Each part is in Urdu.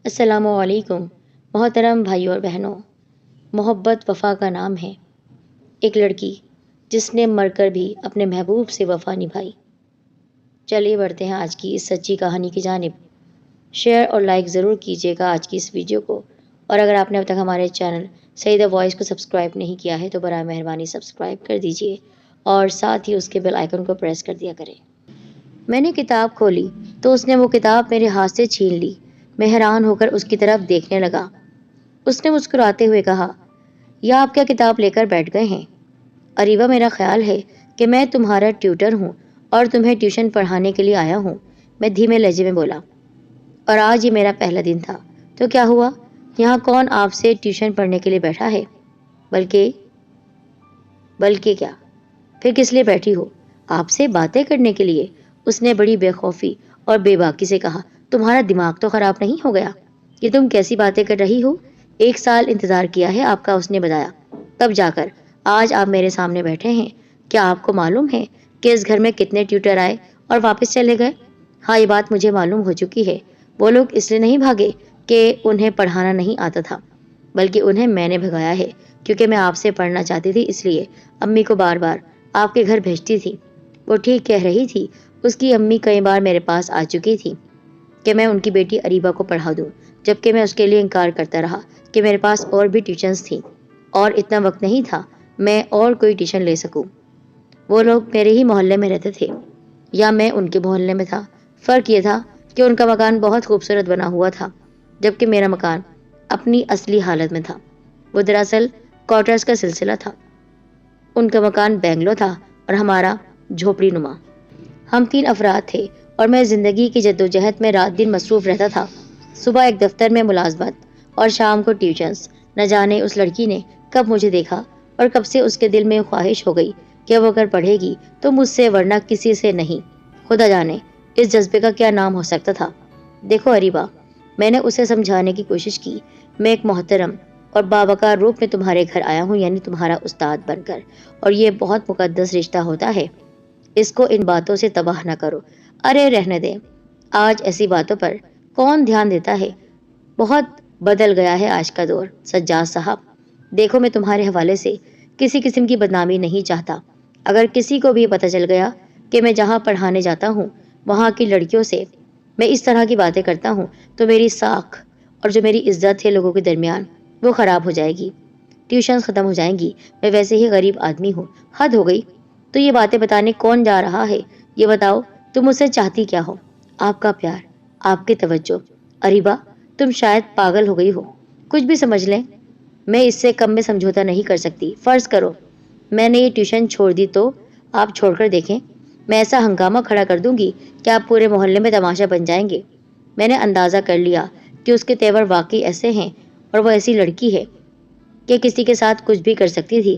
السلام علیکم محترم بھائیوں اور بہنوں۔ محبت وفا کا نام ہے۔ ایک لڑکی جس نے مر کر بھی اپنے محبوب سے وفا نبھائی۔ چلیے بڑھتے ہیں آج کی اس سچی کہانی کی جانب۔ شیئر اور لائک ضرور کیجیے گا آج کی اس ویڈیو کو، اور اگر آپ نے اب تک ہمارے چینل سعیدہ وائس کو سبسکرائب نہیں کیا ہے تو برائے مہربانی سبسکرائب کر دیجیے اور ساتھ ہی اس کے بیل آئیکن کو پریس کر دیا کریں۔ میں نے کتاب کھولی تو اس نے وہ کتاب میرے ہاتھ سے چھین لی۔ میں حیران ہو کر اس کی طرف دیکھنے لگا۔ اس نے مسکراتے ہوئے کہا، یا آپ کیا کتاب لے کر بیٹھ گئے ہیں؟ اریبہ، میرا خیال ہے کہ میں تمہارا ٹیوٹر ہوں اور تمہیں ٹیوشن پڑھانے کے لیے آیا ہوں، میں دھیمے لہجے میں بولا۔ اور آج یہ میرا پہلا دن تھا، تو کیا ہوا؟ یہاں کون آپ سے ٹیوشن پڑھنے کے لیے بیٹھا ہے؟ بلکہ کیا؟ پھر کس لیے بیٹھی ہو؟ آپ سے باتیں کرنے کے لیے، اس نے بڑی بے خوفی اور بے باکی سے کہا۔ تمہارا دماغ تو خراب نہیں ہو گیا؟ یہ تم کیسی باتیں کر رہی ہو؟ 1 سال انتظار کیا ہے آپ کا، اس نے بتایا، تب جا کر آج آپ میرے سامنے بیٹھے ہیں۔ کیا آپ کو معلوم ہے کہ اس گھر میں کتنے ٹیوٹر آئے اور واپس چلے گئے؟ ہاں، یہ بات مجھے معلوم ہو چکی ہے۔ وہ لوگ اس لیے نہیں بھاگے کہ انہیں پڑھانا نہیں آتا تھا، بلکہ انہیں میں نے بھگایا ہے کیونکہ میں آپ سے پڑھنا چاہتی تھی، اس لیے امی کو بار بار آپ کے گھر بھیجتی تھی۔ وہ ٹھیک کہہ رہی تھی، اس کی امی کئی بار میرے پاس آ چکی تھی کہ میں ان کی بیٹی اریبہ کو پڑھا دوں، جبکہ میں اس کے لیے انکار کرتا رہا کہ میرے پاس اور بھی ٹیوشنز تھیں اور اتنا وقت نہیں تھا میں اور کوئی ٹیوشن لے سکوں۔ وہ لوگ میرے ہی محلے میں رہتے تھے یا میں ان کے محلے میں تھا۔ فرق یہ تھا کہ ان کا مکان بہت خوبصورت بنا ہوا تھا، جبکہ میرا مکان اپنی اصلی حالت میں تھا۔ وہ دراصل کوارٹرز کا سلسلہ تھا۔ ان کا مکان بنگلو تھا اور ہمارا جھوپڑی نما۔ ہم 3 افراد تھے اور میں زندگی کی جدوجہد میں رات دن مصروف رہتا تھا۔ صبح ایک دفتر میں ملازمت اور شام کو ٹیوشنز۔ نہ جانے اس لڑکی نے کب مجھے دیکھا اور کب سے اس کے دل میں خواہش ہو گئی کہ وہ اگر پڑھے گی تو مجھ سے، ورنہ کسی سے نہیں۔ خدا جانے اس جذبے کا کیا نام ہو سکتا تھا۔ دیکھو اریبہ، میں نے اسے سمجھانے کی کوشش کی، میں ایک محترم اور باوقار روپ میں تمہارے گھر آیا ہوں، یعنی تمہارا استاد بن کر، اور یہ بہت مقدس رشتہ ہوتا ہے، اس کو ان باتوں سے تباہ نہ کرو۔ ارے رہنے دیں، آج ایسی باتوں پر کون دھیان دیتا ہے؟ بہت بدل گیا ہے آج کا دور۔ سجاد صاحب، دیکھو، میں تمہارے حوالے سے کسی قسم کی بدنامی نہیں چاہتا۔ اگر کسی کو بھی پتہ چل گیا کہ میں جہاں پڑھانے جاتا ہوں وہاں کی لڑکیوں سے میں اس طرح کی باتیں کرتا ہوں تو میری ساکھ اور جو میری عزت ہے لوگوں کے درمیان، وہ خراب ہو جائے گی، ٹیوشن ختم ہو جائیں گی۔ میں ویسے ہی غریب آدمی ہوں۔ حد ہو گئی۔ تو یہ باتیں بتانے کون جا رہا ہے؟ یہ بتاؤ، تم مجھ سے چاہتی کیا ہو؟ آپ کا پیار، آپ کی توجہ۔ اریبہ، تم شاید پاگل ہو گئی ہو، کچھ بھی سمجھ لیں، میں اس سے کم میں سمجھوتا نہیں کر سکتی۔ فرض کرو میں نے یہ ٹیوشن چھوڑ دی تو آپ چھوڑ کر دیکھیں، میں ایسا ہنگامہ کھڑا کر دوں گی کہ آپ پورے محلے میں تماشا بن جائیں گے۔ میں نے اندازہ کر لیا کہ اس کے تیور واقعی ایسے ہیں اور وہ ایسی لڑکی ہے کہ کسی کے ساتھ کچھ بھی کر سکتی تھی،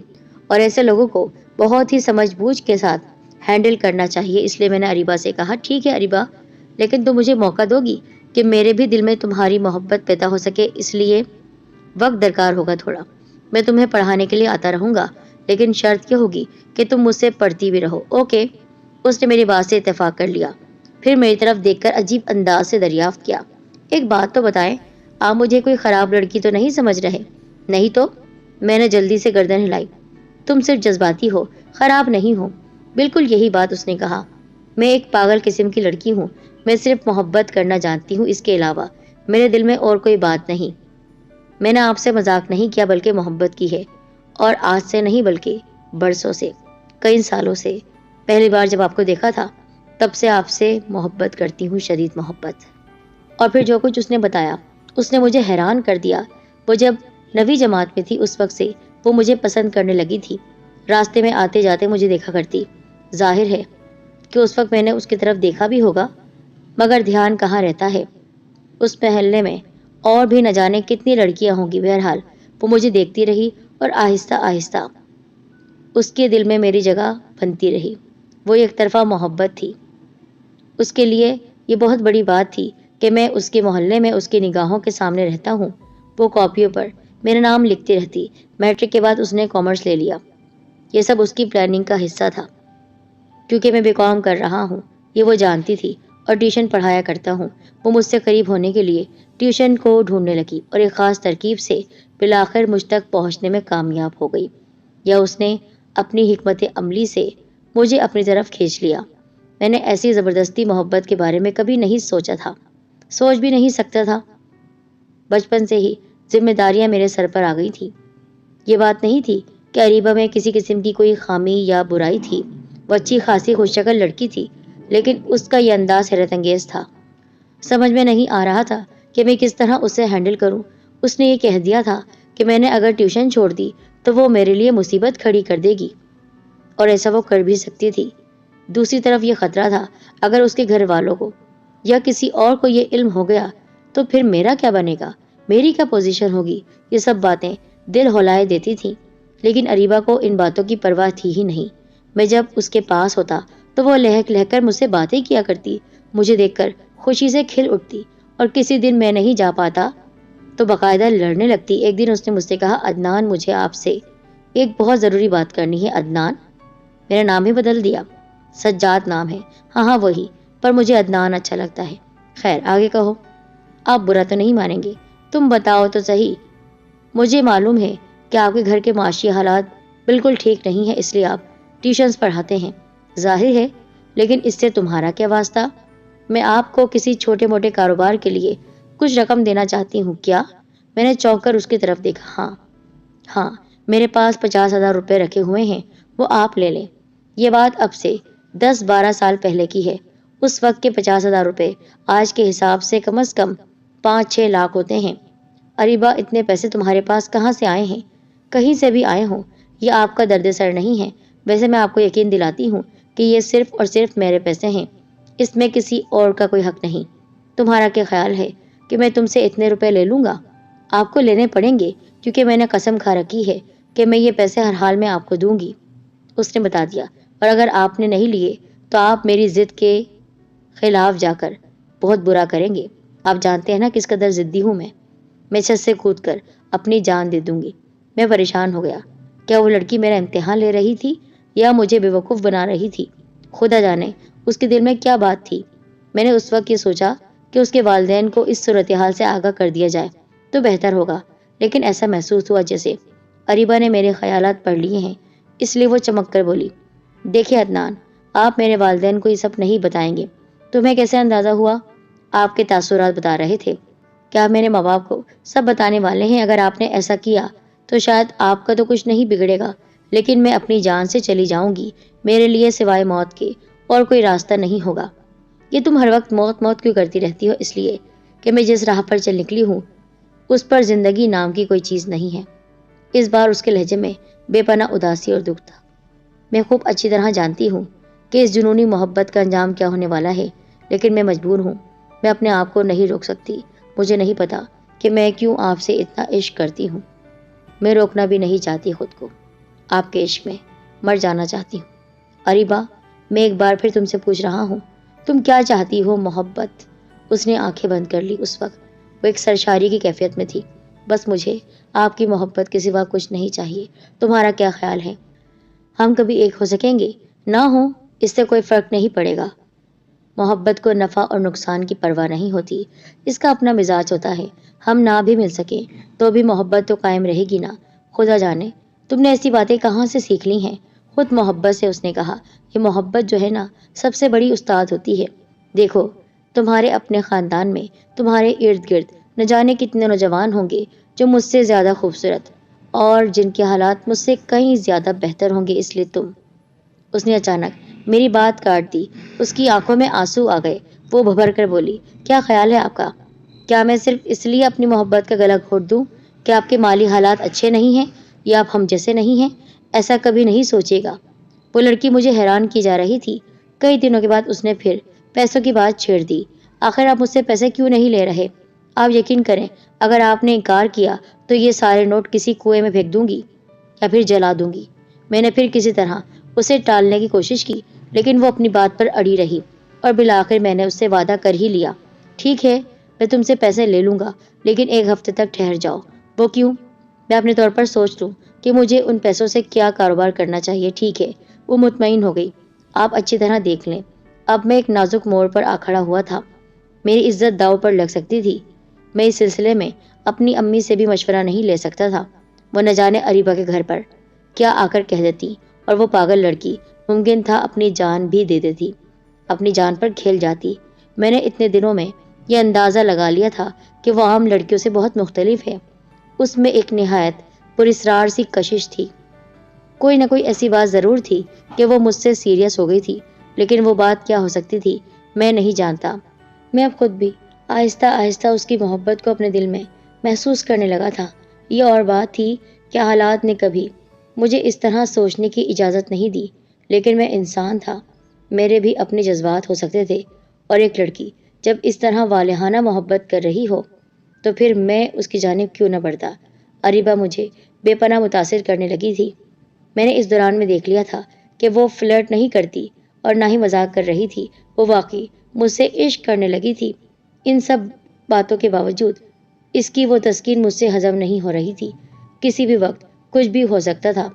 اور ایسے لوگوں کو بہت ہی سمجھ بوجھ کے ساتھ ہینڈل کرنا چاہیے۔ اس لیے میں نے اریبہ سے کہا، ٹھیک ہے اریبہ، لیکن تم مجھے موقع دو گی کہ میرے بھی دل میں تمہاری محبت پیدا ہو سکے، اس لیے وقت درکار ہوگا تھوڑا۔ میں تمہیں پڑھانے کے لیے آتا رہوں گا، لیکن شرط یہ ہوگی کہ تم مجھ سے پڑھتی بھی رہو، اوکے؟ اس نے میری بات سے اتفاق کر لیا، پھر میری طرف دیکھ کر عجیب انداز سے دریافت کیا، ایک بات تو بتائیں، آپ مجھے کوئی خراب لڑکی تو نہیں سمجھ رہے؟ نہیں تو؟ میں نے جلدی سے گردن ہلائی۔ تم صرف جذباتی ہو، خراب نہیں ہو۔ بالکل یہی بات اس نے کہا۔ میں ایک پاگل قسم کی لڑکی ہوں، میں صرف محبت کرنا جانتی ہوں، اس کے علاوہ میرے دل میں اور کوئی بات نہیں۔ میں نے آپ سے مذاق نہیں کیا بلکہ محبت کی ہے، اور آج سے نہیں بلکہ برسوں سے، کئی سالوں سے۔ پہلی بار جب آپ کو دیکھا تھا تب سے آپ سے محبت کرتی ہوں، شدید محبت۔ اور پھر جو کچھ اس نے بتایا اس نے مجھے حیران کر دیا۔ وہ جب 9ویں جماعت میں تھی اس وقت سے وہ مجھے پسند کرنے لگی تھی، راستے میں آتے جاتے مجھے دیکھا کرتی۔ ظاہر ہے کہ اس وقت میں نے اس کی طرف دیکھا بھی ہوگا، مگر دھیان کہاں رہتا ہے اس محلے میں، اور بھی نہ جانے کتنی لڑکیاں ہوں گی۔ بہرحال وہ مجھے دیکھتی رہی اور آہستہ آہستہ اس کے دل میں میری جگہ بنتی رہی۔ وہ ایک طرفہ محبت تھی، اس کے لیے یہ بہت بڑی بات تھی کہ میں اس کے محلے میں اس کی نگاہوں کے سامنے رہتا ہوں۔ وہ کاپیوں پر میرا نام لکھتی رہتی۔ میٹرک کے بعد اس نے کامرس لے لیا۔ یہ سب اس کی پلاننگ کا حصہ تھا، کیونکہ میں بی کام کر رہا ہوں، یہ وہ جانتی تھی، اور ٹیوشن پڑھایا کرتا ہوں، وہ مجھ سے قریب ہونے کے لیے ٹیوشن کو ڈھونڈنے لگی اور ایک خاص ترکیب سے بالآخر مجھ تک پہنچنے میں کامیاب ہو گئی، یا اس نے اپنی حکمت عملی سے مجھے اپنی طرف کھینچ لیا۔ میں نے ایسی زبردستی محبت کے بارے میں کبھی نہیں سوچا تھا، سوچ بھی نہیں سکتا تھا۔ بچپن سے ہی ذمہ داریاں میرے سر پر آ گئی تھی۔ یہ بات نہیں تھی کہ اریبہ میں کسی قسم کی کوئی خامی یا برائی تھی، وہ اچھی خاصی خوش شکل لڑکی تھی، لیکن اس کا یہ انداز حیرت انگیز تھا۔ سمجھ میں نہیں آ رہا تھا کہ میں کس طرح اسے ہینڈل کروں۔ اس نے یہ کہہ دیا تھا کہ میں نے اگر ٹیوشن چھوڑ دی تو وہ میرے لیے مصیبت کھڑی کر دے گی، اور ایسا وہ کر بھی سکتی تھی۔ دوسری طرف یہ خطرہ تھا، اگر اس کے گھر والوں کو یا کسی اور کو یہ علم ہو گیا تو پھر میرا کیا بنے گا، میری کیا پوزیشن ہوگی۔ یہ سب باتیں دل ہلائے دیتی تھیں، لیکن اریبہ کو ان باتوں کی پرواہ تھی ہی نہیں۔ میں جب اس کے پاس ہوتا تو وہ لہک لہک کر مجھ سے باتیں کیا کرتی، مجھے دیکھ کر خوشی سے کھل اٹھتی، اور کسی دن میں نہیں جا پاتا تو باقاعدہ لڑنے لگتی۔ ایک دن اس نے مجھ سے کہا، عدنان، مجھے آپ سے ایک بہت ضروری بات کرنی ہے۔ عدنان؟ میرا نام ہی بدل دیا۔ سجاد نام ہے۔ ہاں وہی، پر مجھے عدنان اچھا لگتا ہے۔ خیر آگے کہو، آپ برا تو نہیں مانیں گے؟ تم بتاؤ تو صحیح۔ مجھے معلوم ہے کہ آپ کے گھر کے معاشی حالات بالکل ٹھیک نہیں ہیں، اس لیے آپ ٹیوشنز پڑھاتے ہیں، ظاہر ہے، لیکن اس سے تمہارا کیا واسطہ؟ میں آپ کو کسی چھوٹے موٹے کاروبار کے لیے کچھ رقم دینا چاہتی ہوں۔ کیا؟ میں نے چونک کر اس کی طرف دیکھا۔ ہاں، میرے پاس 50,000 روپے رکھے ہوئے ہیں، وہ آپ لے لیں۔ یہ بات اب سے 10-12 سال پہلے کی ہے۔ اس وقت کے 50,000 روپے آج کے حساب سے کم از کم 5-6 لاکھ ہوتے ہیں۔ اریبہ، اتنے پیسے تمہارے پاس کہاں سے آئے ہیں؟ کہیں سے بھی آئے ہوں، یہ آپ کا درد سر نہیں ہے۔ ویسے میں آپ کو یقین دلاتی ہوں کہ یہ صرف اور صرف میرے پیسے ہیں، اس میں کسی اور کا کوئی حق نہیں۔ تمہارا کیا خیال ہے کہ میں تم سے اتنے روپے لے لوں گا؟ آپ کو لینے پڑیں گے، کیونکہ میں نے قسم کھا رکھی ہے کہ میں یہ پیسے ہر حال میں آپ کو دوں گی، اس نے بتا دیا۔ اور اگر آپ نے نہیں لیے تو آپ میری ضد کے خلاف جا کر بہت برا کریں گے۔ آپ جانتے ہیں نا کس قدر ضدی ہوں میں چھت سے کود کر اپنی جان دے دوں گی۔ میں پریشان ہو گیا۔ کیا وہ لڑکی میرا امتحان لے رہی تھی یا مجھے بیوقوف بنا رہی تھی؟ خدا جانے اس کے دل میں کیا بات تھی۔ میں نے اس وقت یہ سوچا کہ اس کے والدین کو اس صورتحال سے آگاہ کر دیا جائے تو بہتر ہوگا، لیکن ایسا محسوس ہوا جیسے اریبہ نے میرے خیالات پڑھ لیے ہیں، اس لیے وہ چمک کر بولی، دیکھیں عدنان، آپ میرے والدین کو یہ سب نہیں بتائیں گے۔ تمہیں کیسے اندازہ ہوا؟ آپ کے تاثرات بتا رہے تھے کہ آپ میرے ماں باپ کو سب بتانے والے ہیں۔ اگر آپ نے ایسا کیا تو شاید آپ کا تو کچھ نہیں بگڑے گا، لیکن میں اپنی جان سے چلی جاؤں گی۔ میرے لیے سوائے موت کے اور کوئی راستہ نہیں ہوگا۔ یہ تم ہر وقت موت موت کیوں کرتی رہتی ہو؟ اس لیے کہ میں جس راہ پر چل نکلی ہوں اس پر زندگی نام کی کوئی چیز نہیں ہے۔ اس بار اس کے لہجے میں بے پناہ اداسی اور دکھ تھا۔ میں خوب اچھی طرح جانتی ہوں کہ اس جنونی محبت کا انجام کیا ہونے والا ہے، لیکن میں مجبور ہوں۔ میں اپنے آپ کو نہیں روک سکتی۔ مجھے نہیں پتا کہ میں کیوں آپ سے اتنا عشق کرتی ہوں۔ میں روکنا بھی نہیں چاہتی خود کو۔ آپ کے عشق میں مر جانا چاہتی ہوں۔ اریبہ، میں ایک بار پھر تم سے پوچھ رہا ہوں، تم کیا چاہتی ہو؟ محبت؟ اس نے آنکھیں بند کر لی۔ اس وقت وہ ایک سرشاری کی کیفیت میں تھی۔ بس مجھے آپ کی محبت کے سوا کچھ نہیں چاہیے۔ تمہارا کیا خیال ہے؟ ہم کبھی ایک ہو سکیں گے؟ نہ ہوں، اس سے کوئی فرق نہیں پڑے گا۔ محبت کو نفع اور نقصان کی پرواہ نہیں ہوتی، اس کا اپنا مزاج ہوتا ہے۔ ہم نہ بھی مل سکیں تو بھی محبت تو قائم رہے گی نا۔ خدا جانے تم نے ایسی باتیں کہاں سے سیکھ لی ہیں؟ خود محبت سے، اس نے کہا۔ یہ محبت جو ہے نا، سب سے بڑی استاد ہوتی ہے۔ دیکھو، تمہارے اپنے خاندان میں تمہارے ارد گرد نہ جانے کتنے نوجوان ہوں گے جو مجھ سے زیادہ خوبصورت اور جن کے حالات مجھ سے کہیں زیادہ بہتر ہوں گے، اس لیے تم… اس نے اچانک میری بات کاٹ دی۔ اس کی آنکھوں میں آنسو آ گئے۔ وہ بھبر کر بولی، کیا خیال ہے آپ کا؟ کیا میں صرف اس لیے اپنی محبت کا گلا گھونٹ دوں کہ آپ کے مالی حالات اچھے نہیں ہیں یا آپ ہم جیسے نہیں ہیں؟ ایسا کبھی نہیں سوچے گا۔ وہ لڑکی مجھے حیران کی جا رہی تھی۔ کئی دنوں کے بعد اس نے پھر پیسوں کی بات چھیڑ دی۔ آخر آپ مجھ سے پیسے کیوں نہیں لے رہے؟ آپ یقین کریں، اگر آپ نے انکار کیا تو یہ سارے نوٹ کسی کنویں میں پھینک دوں گی یا پھر جلا دوں گی۔ میں نے پھر کسی طرح اسے ٹالنے کی کوشش کی، لیکن وہ اپنی بات پر اڑی رہی، اور بالآخر میں نے اس سے وعدہ کر ہی لیا، ٹھیک ہے، میں تم سے پیسے لے لوں گا، لیکن ایک ہفتے تک ٹھہر جاؤ۔ وہ کیوں؟ میں اپنے طور پر سوچ لوں کہ مجھے ان پیسوں سے کیا کاروبار کرنا چاہیے۔ ٹھیک ہے، وہ مطمئن ہو گئی۔ آپ اچھی طرح دیکھ لیں، اب میں ایک نازک موڑ پر آ کھڑا ہوا تھا، میری عزت داؤ پر لگ سکتی تھی۔ میں اس سلسلے میں اپنی امی سے بھی مشورہ نہیں لے سکتا تھا، وہ نہ جانے اریبہ کے گھر پر کیا آ کر کہہ دیتی، اور وہ پاگل لڑکی ممکن تھا اپنی جان بھی دے دیتی، اپنی جان پر کھیل جاتی۔ میں نے اتنے دنوں میں یہ اندازہ لگا لیا تھا کہ وہ عام لڑکیوں سے بہت مختلف ہے، اس میں ایک نہایت پراسرار سی کشش تھی، کوئی نہ کوئی ایسی بات ضرور تھی کہ وہ مجھ سے سیریس ہو گئی تھی، لیکن وہ بات کیا ہو سکتی تھی میں نہیں جانتا۔ میں اب خود بھی آہستہ آہستہ اس کی محبت کو اپنے دل میں محسوس کرنے لگا تھا۔ یہ اور بات تھی کہ حالات نے کبھی مجھے اس طرح سوچنے کی اجازت نہیں دی، لیکن میں انسان تھا، میرے بھی اپنے جذبات ہو سکتے تھے، اور ایک لڑکی جب اس طرح والہانہ محبت کر رہی ہو تو پھر میں اس کی جانب کیوں نہ بڑھتا۔ اریبہ مجھے بے پناہ متاثر کرنے لگی تھی۔ میں نے اس دوران میں دیکھ لیا تھا کہ وہ فلرٹ نہیں کرتی اور نہ ہی مذاق کر رہی تھی، وہ واقعی مجھ سے عشق کرنے لگی تھی۔ ان سب باتوں کے باوجود اس کی وہ تسکین مجھ سے ہضم نہیں ہو رہی تھی، کسی بھی وقت کچھ بھی ہو سکتا تھا۔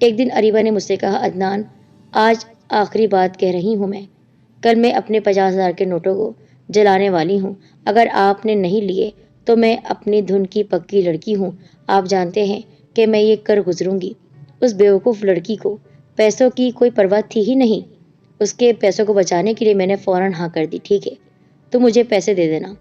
ایک دن اریبہ نے مجھ سے کہا، عدنان، آج آخری بات کہہ رہی ہوں میں، کل میں اپنے 50,000 کے نوٹوں کو جلانے والی ہوں، اگر آپ نے نہیں لیے تو میں اپنی دھن کی پکی لڑکی ہوں، آپ جانتے ہیں کہ میں یہ کر گزروں گی۔ اس بیوقوف لڑکی کو پیسوں کی کوئی پرواہ تھی ہی نہیں، اس کے پیسوں کو بچانے کے لیے میں نے فوراً ہاں کر دی، ٹھیک ہے تو مجھے پیسے دے دینا۔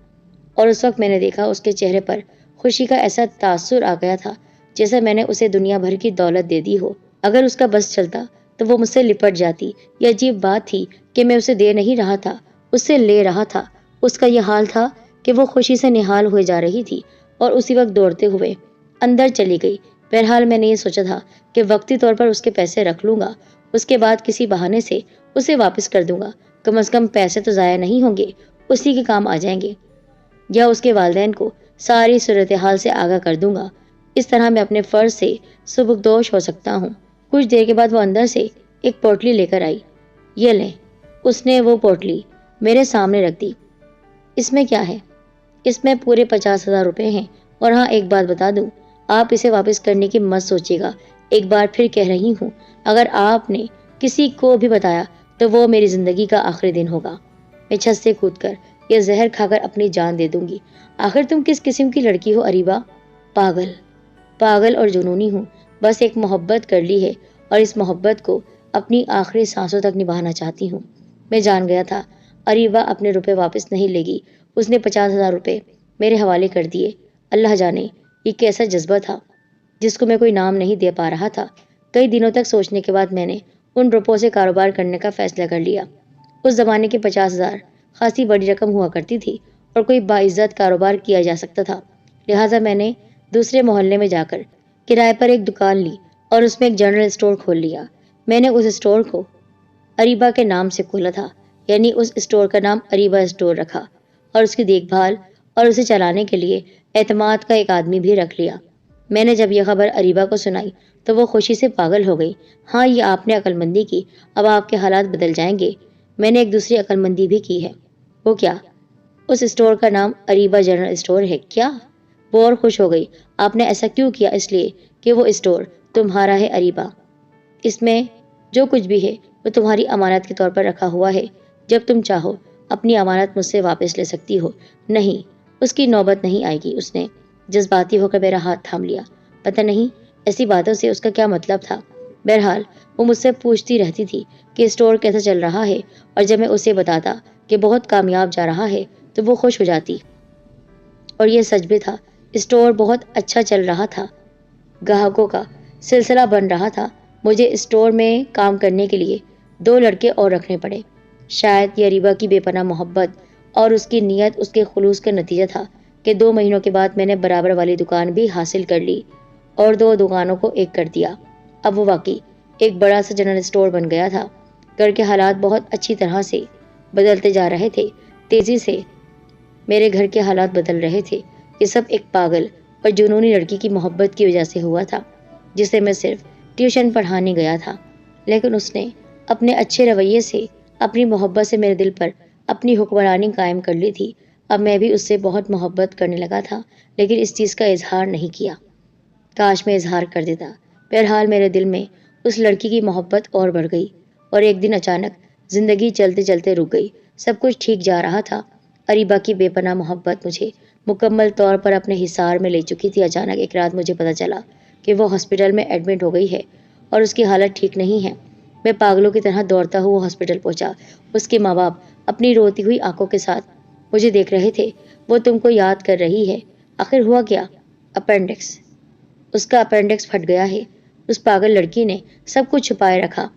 اور اس وقت میں نے دیکھا اس کے چہرے پر خوشی کا ایسا تاثر آ گیا تھا جیسے میں نے اسے دنیا بھر کی دولت دے دی ہو۔ اگر اس کا بس چلتا تو وہ مجھ سے لپٹ جاتی۔ یہ عجیب بات تھی کہ میں اسے دے نہیں رہا تھا، اس سے لے رہا تھا۔ اس کا یہ حال تھا کہ وہ خوشی سے نہال ہوئے جا رہی تھی اور اسی وقت دوڑتے ہوئے اندر چلی گئی۔ بہرحال میں نے یہ سوچا تھا کہ وقتی طور پر اس کے پیسے رکھ لوں گا، اس کے بعد کسی بہانے سے اسے واپس کر دوں گا، کم از کم پیسے تو ضائع نہیں ہوں گے، اسی کے کام آ جائیں گے، یا اس کے والدین کو ساری صورتحال سے آگاہ کر دوں گا۔ اس طرح میں اپنے فرض سے سبکدوش ہو سکتا ہوں۔ کچھ دیر کے بعد وہ اندر سے ایک پوٹلی لے کر آئی۔ یہ لیں، اس نے وہ پوٹلی میرے سامنے رکھ دی۔ اس میں کیا ہے؟ اس میں پورے 50,000 روپے ہیں، اور ہاں ایک بات بتا دوں، آپ اسے واپس کرنے کی مت سوچیے گا، ایک بار پھر کہہ رہی ہوں، اگر آپ نے کسی کو بھی بتایا تو وہ میری زندگی کا آخری دن ہوگا۔ میں چھت سے کود کر یہ زہر کھا کر اپنی جان دے دوں گی۔ آخر تم کس قسم کی لڑکی ہو اریبہ؟ پاگل اور جنونی ہوں، بس ایک محبت کر لی ہے اور اس محبت کو اپنی آخری سانسوں تک نبھانا چاہتی ہوں۔ میں جان گیا تھا اریبہ اپنے روپے واپس نہیں لے گی، اس نے 50,000 روپے میرے حوالے کر دیے۔ اللہ جانے یہ کیسا جذبہ تھا جس کو میں کوئی نام نہیں دے پا رہا تھا۔ کئی دنوں تک سوچنے کے بعد میں نے ان روپوں سے کاروبار کرنے کا فیصلہ کر لیا۔ اس زمانے کے 50,000 خاصی بڑی رقم ہوا کرتی تھی اور کوئی باعزت کاروبار کیا جا سکتا تھا، لہٰذا میں نے دوسرے محلے میں جا کر کرائے پر ایک دکان لی اور اس میں ایک جنرل اسٹور کھول لیا۔ میں نے اس اسٹور کو اریبہ کے نام سے کھولا تھا، یعنی اس اسٹور کا نام اریبہ اسٹور رکھا، اور اس کی دیکھ بھال اور اسے چلانے کے لیے اعتماد کا ایک آدمی بھی رکھ لیا۔ میں نے جب یہ خبر اریبہ کو سنائی تو وہ خوشی سے پاگل ہو گئی۔ ہاں، یہ آپ نے عقل مندی کی، اب آپ کے حالات بدل جائیں گے۔ میں نے ایک دوسری عقل مندی بھی کی ہے۔ وہ کیا؟ اس اسٹور کا نام اریبہ جنرل اسٹور ہے کیا؟ وہ اور خوش ہو گئی۔ آپ نے ایسا کیوں کیا؟ اس لیے کہ وہ اسٹور تمہارا ہے اریبہ، اس میں جو کچھ بھی ہے وہ تمہاری امانت کے طور پر رکھا ہوا ہے، جب تم چاہو اپنی امانت مجھ سے واپس لے سکتی ہو۔ نہیں، اس کی نوبت نہیں آئے گی۔ اس نے جذباتی ہو کر میرا ہاتھ تھام لیا۔ پتہ نہیں ایسی باتوں سے اس کا کیا مطلب تھا۔ بہرحال وہ مجھ سے پوچھتی رہتی تھی کہ اسٹور کیسا چل رہا ہے، اور جب میں اسے بتاتا کہ بہت کامیاب جا رہا ہے تو وہ خوش ہو جاتی، اور یہ سچ بھی تھا، اسٹور بہت اچھا چل رہا تھا، گاہکوں کا سلسلہ بن رہا تھا۔ مجھے اسٹور میں کام کرنے کے لیے 2 لڑکے اور رکھنے پڑے۔ شاید یہ اریبہ کی بے پناہ محبت اور اس کی نیت، اس کے خلوص کا نتیجہ تھا کہ 2 مہینوں کے بعد میں نے برابر والی دکان بھی حاصل کر لی اور 2 دکانوں کو ایک کر دیا۔ اب وہ واقعی ایک بڑا سا جنرل اسٹور بن گیا تھا۔ گھر کے حالات بہت اچھی طرح سے بدلتے جا رہے تھے، تیزی سے میرے گھر کے حالات بدل رہے تھے۔ یہ سب ایک پاگل اور جنونی لڑکی کی محبت کی وجہ سے ہوا تھا، جسے میں صرف ٹیوشن پڑھانے گیا تھا، لیکن اس نے اپنے اچھے رویے سے، اپنی محبت سے میرے دل پر اپنی حکمرانی قائم کر لی تھی۔ اب میں بھی اس سے بہت محبت کرنے لگا تھا، لیکن اس چیز کا اظہار نہیں کیا۔ کاش میں اظہار کر دیتا۔ بہرحال میرے دل میں اس لڑکی کی محبت اور بڑھ گئی، اور ایک دن اچانک زندگی چلتے چلتے رک گئی، سب کچھ ٹھیک جا رہا تھا۔ اریبہ کی بے پناہ محبت مجھے مکمل طور پر اپنے حصار میں لے چکی تھی۔ اچانک ایک رات مجھے پتہ چلا کہ وہ ہاسپٹل میں ایڈمٹ ہو گئی ہے اور اس کی حالت ٹھیک نہیں ہے۔ میں پاگلوں کی طرح دوڑتا ہوا ہاسپٹل پہنچا۔ اس کے ماں باپ اپنی روتی ہوئی آنکھوں کے ساتھ مجھے دیکھ رہے تھے۔ وہ تم کو یاد کر رہی ہے۔ آخر ہوا کیا؟ اپینڈکس۔ اس کا اپینڈکس پھٹ گیا ہے۔ اس پاگل لڑکی نے سب کچھ چھپائے رکھا۔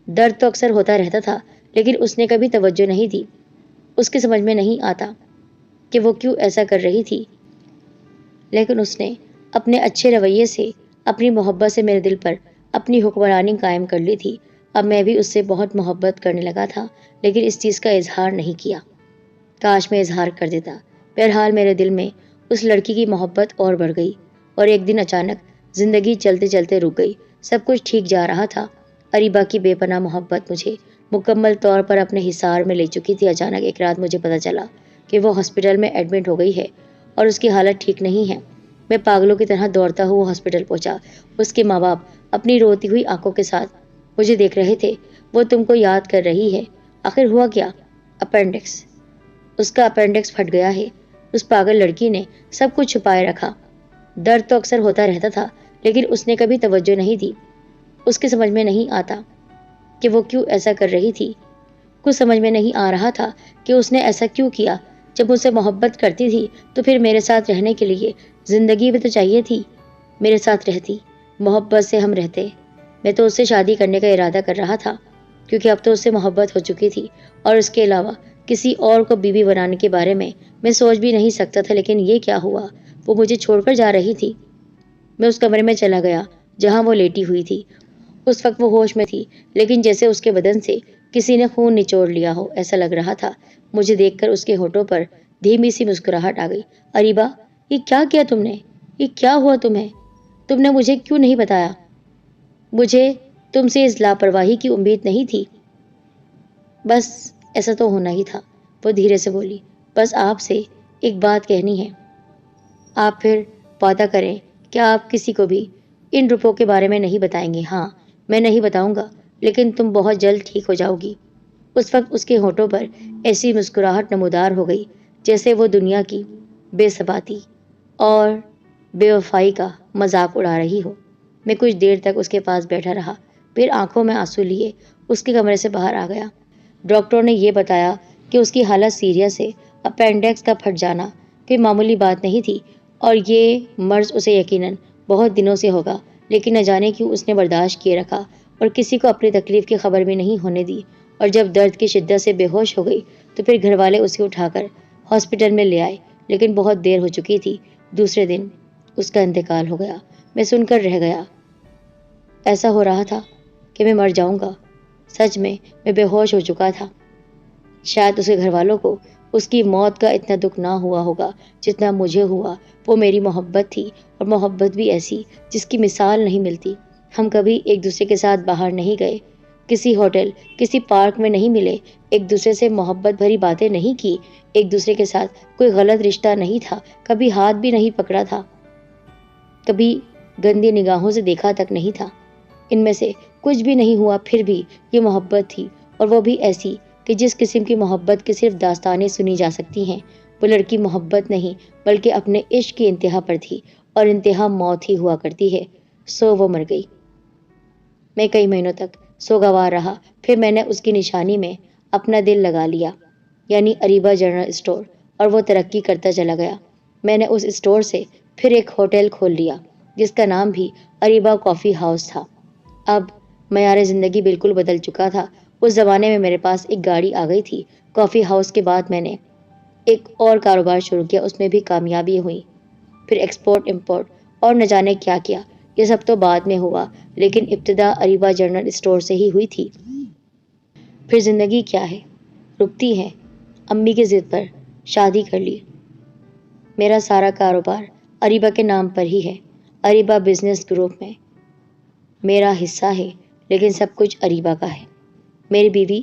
درد تو اکثر ہوتا رہتا تھا لیکن اس نے کبھی توجہ نہیں دی۔ اس کے سمجھ میں نہیں آتا کہ وہ کیوں ایسا کر رہی تھی، لیکن اس نے اپنے اچھے رویے سے، اپنی محبت سے میرے دل پر اپنی حکمرانی قائم کر لی تھی۔ اب میں بھی اس سے بہت محبت کرنے لگا تھا لیکن اس چیز کا اظہار نہیں کیا۔ کاش میں اظہار کر دیتا۔ بہرحال میرے دل میں اس لڑکی کی محبت اور بڑھ گئی اور ایک دن اچانک زندگی چلتے چلتے رک گئی، سب کچھ ٹھیک جا رہا تھا۔ اریبہ کی بے پناہ محبت مجھے مکمل طور پر اپنے حصار میں لے چکی تھی۔ اچانک ایک رات مجھے پتہ چلا کہ وہ ہاسپٹل میں ایڈمٹ ہو گئی ہے اور اس کی حالت ٹھیک نہیں ہے۔ میں پاگلوں کی طرح دوڑتا ہوا ہاسپٹل پہنچا۔ اس کے ماں باپ اپنی روتی ہوئی آنکھوں کے ساتھ مجھے دیکھ رہے تھے۔ وہ تم کو یاد کر رہی ہے۔ آخر ہوا کیا؟ اپینڈکس۔ اس کا اپینڈکس پھٹ گیا ہے۔ اس پاگل لڑکی نے سب کچھ چھپائے رکھا۔ درد تو اکثر ہوتا رہتا تھا لیکن اس نے کبھی توجہ نہیں دی۔ اس کے سمجھ میں نہیں آتا کہ وہ کیوں ایسا کر رہی تھی۔ کچھ سمجھ میں نہیں آ رہا تھا کہ اس نے ایسا کیوں کیا۔ جب مجھ سے محبت کرتی تھی تو پھر میرے ساتھ رہنے کے لیے زندگی بھی تو چاہیے تھی۔ میرے ساتھ رہتی، محبت سے ہم رہتے۔ میں تو اس سے شادی کرنے کا ارادہ کر رہا تھا کیونکہ اب تو اس سے محبت ہو چکی تھی اور اس کے علاوہ کسی اور کو بیوی بنانے کے بارے میں سوچ بھی نہیں سکتا تھا۔ لیکن یہ کیا ہوا؟ وہ مجھے چھوڑ کر جا رہی تھی۔ میں اس کمرے میں چلا گیا جہاں وہ لیٹی ہوئی تھی۔ اس وقت وہ ہوش میں تھی لیکن جیسے اس کے بدن سے کسی نے خون نچوڑ لیا ہو ایسا لگ رہا تھا۔ مجھے دیکھ کر اس کے ہونٹوں پر دھیمی سی مسکراہٹ آ گئی۔ اریبہ، یہ کیا کیا تم نے؟ یہ کیا ہوا تمہیں؟ تم نے مجھے کیوں نہیں بتایا؟ مجھے تم سے اس لاپرواہی کی امید نہیں تھی۔ بس ایسا تو ہونا ہی تھا، وہ دھیرے سے بولی۔ بس آپ سے ایک بات کہنی ہے۔ آپ پھر وعدہ کریں کہ آپ کسی کو بھی ان روپوں کے بارے میں نہیں بتائیں گے۔ ہاں، میں نہیں بتاؤں گا لیکن تم بہت جلد ٹھیک ہو جاؤ گی۔ اس وقت اس کے ہونٹوں پر ایسی مسکراہٹ نمودار ہو گئی جیسے وہ دنیا کی بے ثباتی اور بے وفائی کا مذاق اڑا رہی ہو۔ میں کچھ دیر تک اس کے پاس بیٹھا رہا، پھر آنکھوں میں آنسو لیے اس کے کمرے سے باہر آ گیا۔ ڈاکٹروں نے یہ بتایا کہ اس کی حالت سیریس ہے۔ اپینڈکس کا پھٹ جانا کوئی معمولی بات نہیں تھی اور یہ مرض اسے یقیناً بہت دنوں سے ہوگا، لیکن نہ جانے کیوں اس نے برداشت کیے رکھا اور کسی کو اپنی تکلیف کی خبر بھی نہیں ہونے دی۔ اور جب درد کی شدت سے بے ہوش ہو گئی تو پھر گھر والے اسے اٹھا کر ہاسپٹل میں لے آئے، لیکن بہت دیر ہو چکی تھی۔ دوسرے دن اس کا انتقال ہو گیا۔ میں سن کر رہ گیا۔ ایسا ہو رہا تھا کہ میں مر جاؤں گا۔ سچ میں بے ہوش ہو چکا تھا۔ شاید اس کے گھر والوں کو اس کی موت کا اتنا دکھ نہ ہوا ہوگا جتنا مجھے ہوا۔ وہ میری محبت تھی اور محبت بھی ایسی جس کی مثال نہیں ملتی۔ ہم کبھی ایک دوسرے کے ساتھ باہر نہیں گئے، کسی ہوٹل، کسی پارک میں نہیں ملے، ایک دوسرے سے محبت بھری باتیں نہیں کی، ایک دوسرے کے ساتھ کوئی غلط رشتہ نہیں تھا، کبھی ہاتھ بھی نہیں پکڑا تھا، کبھی گندی نگاہوں سے دیکھا تک نہیں تھا۔ ان میں سے کچھ بھی نہیں ہوا، پھر بھی یہ محبت تھی، اور وہ بھی ایسی کہ جس قسم کی محبت کی صرف داستانیں سنی جا سکتی ہیں۔ وہ لڑکی محبت نہیں بلکہ اپنے عشق کی انتہا پر تھی، اور انتہا موت ہی ہوا کرتی ہے۔ سو وہ مر گئی۔ میں کئی مہینوں تک سوگوار رہا، پھر میں نے اس کی نشانی میں اپنا دل لگا لیا، یعنی اریبہ جنرل اسٹور، اور وہ ترقی کرتا چلا گیا۔ میں نے اس اسٹور سے پھر ایک ہوٹل کھول لیا جس کا نام بھی اریبہ کافی ہاؤس تھا۔ اب معیار زندگی بالکل بدل چکا تھا۔ اس زمانے میں میرے پاس ایک گاڑی آ گئی تھی۔ کافی ہاؤس کے بعد میں نے ایک اور کاروبار شروع کیا، اس میں بھی کامیابی ہوئی۔ پھر ایکسپورٹ امپورٹ اور نہ جانے کیا کیا، یہ سب تو بعد میں ہوا، لیکن ابتدا اریبہ جنرل اسٹور سے ہی ہوئی تھی۔ پھر زندگی کیا ہے، رکتی ہے۔ امی کی ضد پر شادی کر لی۔ میرا سارا کاروبار اریبہ کے نام پر ہی ہے۔ اریبہ بزنس گروپ میں میرا حصہ ہے، لیکن سب کچھ اریبہ کا ہے۔ میری بیوی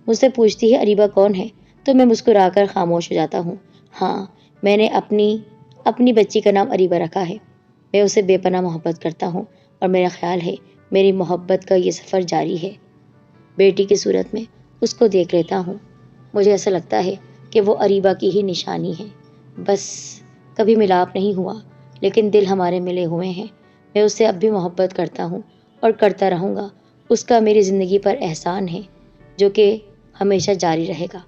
مجھ سے پوچھتی ہے اریبہ کون ہے تو میں مسکرا کر خاموش ہو جاتا ہوں۔ ہاں، میں نے اپنی بچی کا نام اریبہ رکھا ہے۔ میں اسے بے پناہ محبت کرتا ہوں اور میرا خیال ہے میری محبت کا یہ سفر جاری ہے۔ بیٹی کی صورت میں اس کو دیکھ لیتا ہوں۔ مجھے ایسا لگتا ہے کہ وہ اریبہ کی ہی نشانی ہے۔ بس کبھی ملاپ نہیں ہوا، لیکن دل ہمارے ملے ہوئے ہیں۔ میں اس سے اب بھی محبت کرتا ہوں اور کرتا رہوں گا۔ اس کا میری زندگی پر احسان ہے جو کہ ہمیشہ جاری رہے گا۔